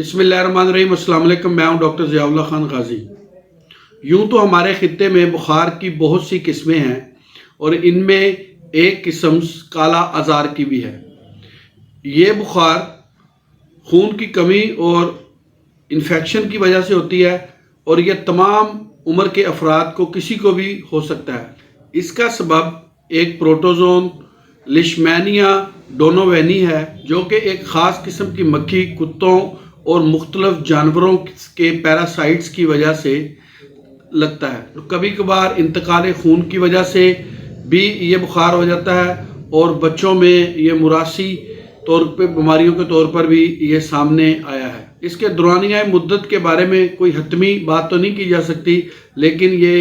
बिस्मिल्लाहिर्रहमानिर्रहीम। अस्सलाम वालेकुम। मैं हूं डॉक्टर ज़ियाउल्लाह खान गाजी। यूं तो हमारे ख़ित्ते में बुखार की बहुत सी किस्में हैं और इनमें एक किस्म काला अज़ार की भी है। ये बुखार खून की कमी और इन्फेक्शन की वजह से होती है और यह तमाम उम्र के अफराद को किसी को भी हो सकता है। इसका सबब एक प्रोटोजोन लिशमैनिया डोनोवेनी है, जो कि एक ख़ास किस्म की मक्खी, कुत्तों और मुख्तलिफ जानवरों के पैरासाइट्स की वजह से लगता है। कभी कभार इंतकाल खून की वजह से भी ये बुखार हो जाता है और बच्चों में ये मुरासी तौर पे बीमारियों के तौर पर भी ये सामने आया है। इसके दौरानिया मुद्दत के बारे में कोई हतमी बात तो नहीं की जा सकती, लेकिन ये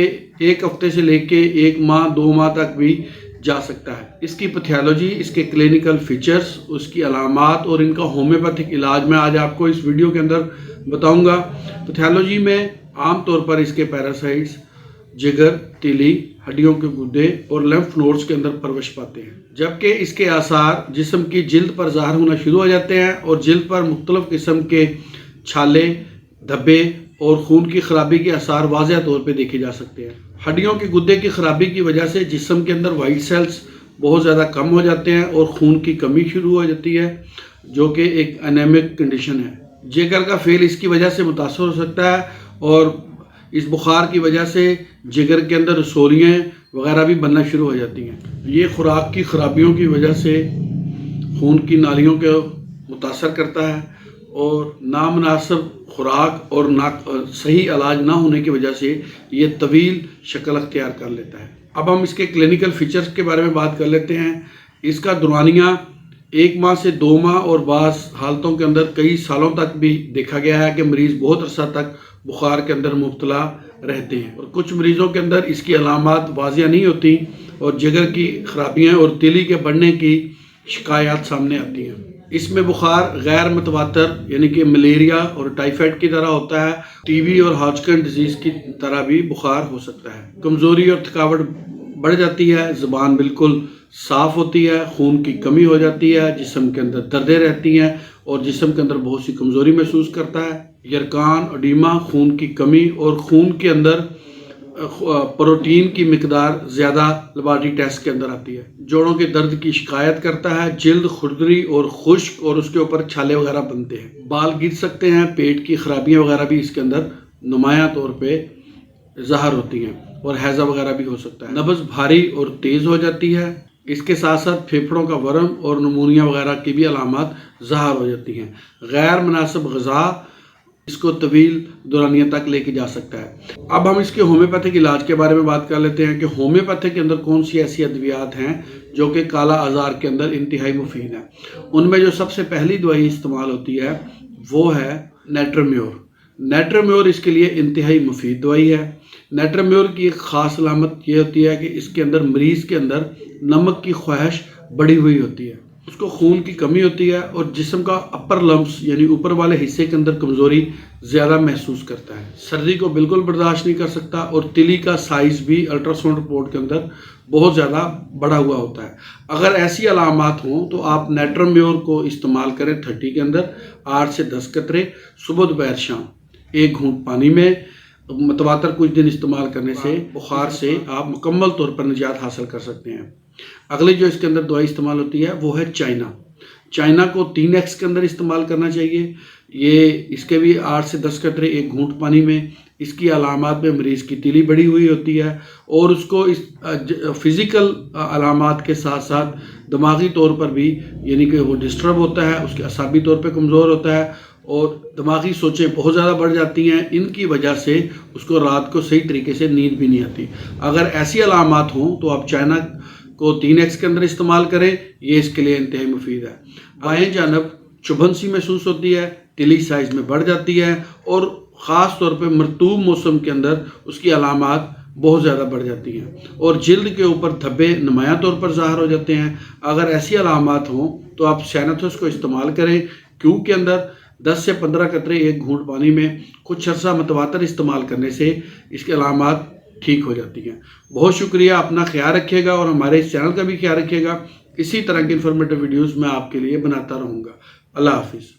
एक हफ्ते से लेके 1 माह 2 माह तक भी जा सकता है। इसकी पैथोलॉजी, इसके क्लिनिकल फीचर्स, उसकी अलामात और इनका होम्योपैथिक इलाज मैं आज आपको इस वीडियो के अंदर बताऊंगा। पैथोलॉजी में आम तौर पर इसके पैरासाइट्स जिगर, तिली, हड्डियों के गुर्दे और लिम्फ नोड्स के अंदर परवश पाते हैं, जबकि इसके आसार जिस्म की जिल्द पर ज़ाहिर होना शुरू हो जाते हैं और जिल्द पर मुख्तलिफ किस्म के छाले, धब्बे और खून की खराबी के आसार वाज़ेह तौर पे देखे जा सकते हैं। हड्डियों के गुर्दे की खराबी की वजह से जिस्म के अंदर वाइट सेल्स बहुत ज़्यादा कम हो जाते हैं और खून की कमी शुरू हो जाती है, जो कि एक एनेमिक कंडीशन है। जिगर का फेल इसकी वजह से मुतासर हो सकता है और इस बुखार की वजह से जिगर के अंदर रसोलियाँ वगैरह भी बनना शुरू हो जाती हैं। ये खुराक की खराबियों की वजह से खून की नालियों को मुतासर करता है और नामनासिब खुराक और सही इलाज ना होने की वजह से ये तवील शक्ल अख्तियार कर लेता है। अब हम इसके क्लिनिकल फीचर्स के बारे में बात कर लेते हैं। इसका दौरानिया 1 माह से 2 माह और बाज़ हालतों के अंदर कई सालों तक भी देखा गया है कि मरीज़ बहुत अरसा तक बुखार के अंदर मुब्तला रहते हैं और कुछ मरीज़ों के अंदर इसकी अलामात वाज़िया नहीं होती और जिगर की खराबियाँ और तिली के बढ़ने की शिकायत सामने आती हैं। इसमें बुखार गैर मतवातर यानी कि मलेरिया और टाइफाइड की तरह होता है। टीबी और हॉजकिन डिजीज़ की तरह भी बुखार हो सकता है। कमज़ोरी और थकावट बढ़ जाती है, ज़ुबान बिल्कुल साफ़ होती है, खून की कमी हो जाती है, जिस्म के अंदर दर्दें रहती हैं और जिस्म के अंदर बहुत सी कमज़ोरी महसूस करता है। यरकान, एडिमा, खून की कमी और खून के अंदर प्रोटीन की मिकदार ज़्यादा लेबॉरेटरी टेस्ट के अंदर आती है। जोड़ों के दर्द की शिकायत करता है, जिल्द खुरदरी और खुश्क और उसके ऊपर छाले वगैरह बनते हैं, बाल गिर सकते हैं, पेट की खराबियाँ वगैरह भी इसके अंदर नुमायां तौर पे ज़ाहिर होती हैं और हैज़ा वगैरह भी हो सकता है। नब्ज़ भारी और तेज़ हो जाती है। इसके साथ साथ फेफड़ों का वर्म और नमूनिया वगैरह की भी अलामत ज़ाहिर हो जाती हैं। गैर मुनासिब ग़िज़ा इसको तवील दौरानिया तक लेके जा सकता है। अब हम इसके होम्योपैथिक इलाज के बारे में बात कर लेते हैं कि होम्योपैथिक के अंदर कौन सी ऐसी अद्वियात हैं जो कि काला अज़ार के अंदर इंतहाई मुफीद हैं। उनमें जो सबसे पहली दवाई इस्तेमाल होती है वो है नेट्रोम्योर। नेट्रोम्योर इसके लिए इंतहाई मुफीद दवाई है। नेट्रोम्योर की एक ख़ास अलामत यह होती है कि इसके अंदर मरीज़ के अंदर नमक की ख्वाहिश बढ़ी हुई होती है, उसको खून की कमी होती है और जिस्म का अपर लम्ब्स यानी ऊपर वाले हिस्से के अंदर कमज़ोरी ज़्यादा महसूस करता है। सर्दी को बिल्कुल बर्दाश्त नहीं कर सकता और तिली का साइज़ भी अल्ट्रासाउंड रिपोर्ट के अंदर बहुत ज़्यादा बढ़ा हुआ होता है। अगर ऐसी अलामात हों तो आप नेट्रोम्योर को इस्तेमाल करें 30 के अंदर 8 से 10 कतरे सुबह दोपहर शाम 1 घूंट पानी में मतवातर कुछ दिन इस्तेमाल करने से बुखार से आप मुकम्मल तौर पर निजात हासिल कर सकते हैं। अगली जो इसके अंदर दवाई इस्तेमाल होती है वो है चाइना। चाइना को 3x के अंदर इस्तेमाल करना चाहिए। ये इसके भी 8 से 10 कतरे 1 घूंट पानी में। इसकी अलामात में मरीज़ की तिली बढ़ी हुई होती है और उसको इस फिज़िकल अलामात के साथ साथ दिमागी तौर पर भी यानी कि वो डिस्टर्ब होता है, उसके असाबी तौर पर कमज़ोर होता है और दिमागी सोचें बहुत ज़्यादा बढ़ जाती हैं। इनकी वजह से उसको रात को सही तरीके से नींद भी नहीं आती। अगर ऐसी अलामात हों तो आप चाइना को 3x के अंदर इस्तेमाल करें, ये इसके लिए इंतहाई मुफीद है। बाएं जानब चुभन सी महसूस होती है, तिली साइज़ में बढ़ जाती है और ख़ास तौर पे मरतूब मौसम के अंदर उसकी अलामात बहुत ज़्यादा बढ़ जाती हैं और जिल्द के ऊपर धब्बे नुमायां तौर पर ज़ाहिर हो जाते हैं। अगर ऐसी अलामात हों तो आप सैनाथोस को इस्तेमाल करें। क्यू के अंदर 10 से 15 कतरे 1 घूंट पानी में कुछ अर्सा मतवातर इस्तेमाल करने से इसकी अलामात ठीक हो जाती हैं। बहुत शुक्रिया, अपना ख्याल रखिएगा और हमारे इस चैनल का भी ख्याल रखिएगा। इसी तरह की इन्फॉर्मेटिव वीडियोज़ मैं आपके लिए बनाता रहूँगा। अल्लाह हाफिज़।